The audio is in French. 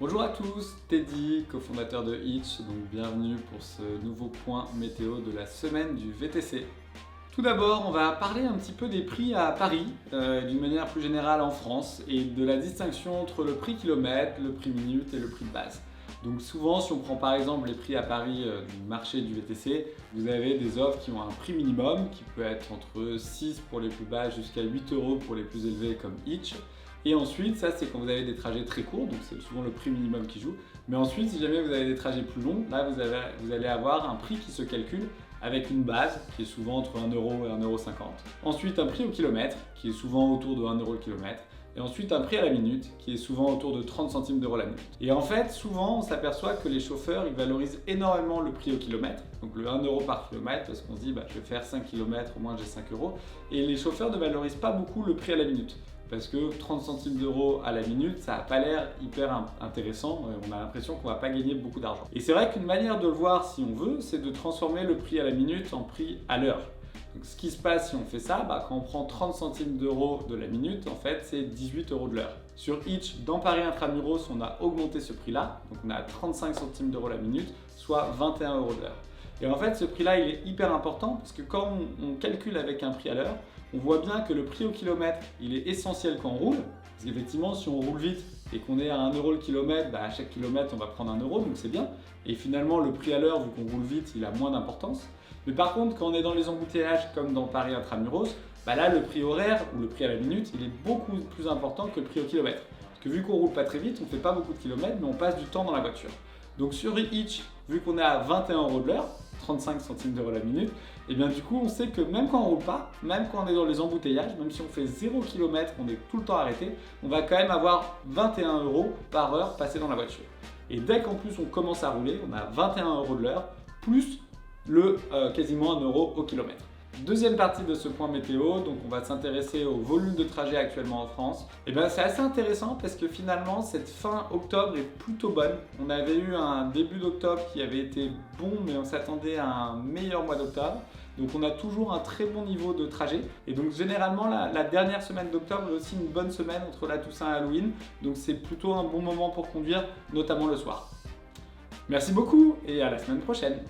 Bonjour à tous, Teddy, cofondateur de Hitch, donc bienvenue pour ce nouveau point météo de la semaine du VTC. Tout d'abord, on va parler un petit peu des prix à Paris, d'une manière plus générale en France, et de la distinction entre le prix kilomètre, le prix minute et le prix de base. Donc souvent, si on prend par exemple les prix à Paris du marché du VTC, vous avez des offres qui ont un prix minimum, qui peut être entre 6 pour les plus bas jusqu'à 8 euros pour les plus élevés comme Hitch. Et ensuite, ça c'est quand vous avez des trajets très courts, donc c'est souvent le prix minimum qui joue. Mais ensuite, si jamais vous avez des trajets plus longs, là vous allez avoir un prix qui se calcule avec une base qui est souvent entre 1 euro et 1,50 €. Ensuite, un prix au kilomètre qui est souvent autour de 1 euro le kilomètre. Et ensuite, un prix à la minute qui est souvent autour de 30 centimes d'euros la minute. Et en fait, souvent, on s'aperçoit que les chauffeurs ils valorisent énormément le prix au kilomètre, donc le 1 euro par kilomètre, parce qu'on se dit je vais faire 5 km, au moins j'ai 5 euros. Et les chauffeurs ne valorisent pas beaucoup le prix à la minute. Parce que 30 centimes d'euros à la minute, ça n'a pas l'air hyper intéressant, on a l'impression qu'on ne va pas gagner beaucoup d'argent. Et c'est vrai qu'une manière de le voir si on veut, c'est de transformer le prix à la minute en prix à l'heure. Donc ce qui se passe si on fait ça, quand on prend 30 centimes d'euros de la minute, en fait c'est 18 euros de l'heure. Sur Hitch, dans Paris Intramuros, on a augmenté ce prix-là, donc on a 35 centimes d'euros la minute, soit 21 euros de l'heure. Et en fait, ce prix-là, il est hyper important parce que quand on calcule avec un prix à l'heure, on voit bien que le prix au kilomètre, il est essentiel quand on roule. Parce qu'effectivement, si on roule vite et qu'on est à 1 euro le kilomètre, à chaque kilomètre, on va prendre 1 euro, donc c'est bien. Et finalement, le prix à l'heure, vu qu'on roule vite, il a moins d'importance. Mais par contre, quand on est dans les embouteillages, comme dans Paris Intramuros, là, le prix horaire ou le prix à la minute, il est beaucoup plus important que le prix au kilomètre. Parce que vu qu'on roule pas très vite, on ne fait pas beaucoup de kilomètres, mais on passe du temps dans la voiture. Donc sur Hitch, vu qu'on est à 21 euros de l'heure, 35 centimes d'euros la minute, et bien du coup on sait que même quand on roule pas, même quand on est dans les embouteillages, même si on fait 0 km, on est tout le temps arrêté, on va quand même avoir 21 euros par heure passé dans la voiture. Et dès qu'en plus on commence à rouler, on a 21 euros de l'heure, plus le quasiment 1 euro au kilomètre. Deuxième partie de ce point météo, donc on va s'intéresser au volume de trajet actuellement en France. Et c'est assez intéressant parce que finalement cette fin octobre est plutôt bonne. On avait eu un début d'octobre qui avait été bon, mais on s'attendait à un meilleur mois d'octobre. Donc on a toujours un très bon niveau de trajet. Et donc généralement la dernière semaine d'octobre est aussi une bonne semaine entre la Toussaint et Halloween. Donc c'est plutôt un bon moment pour conduire, notamment le soir. Merci beaucoup et à la semaine prochaine.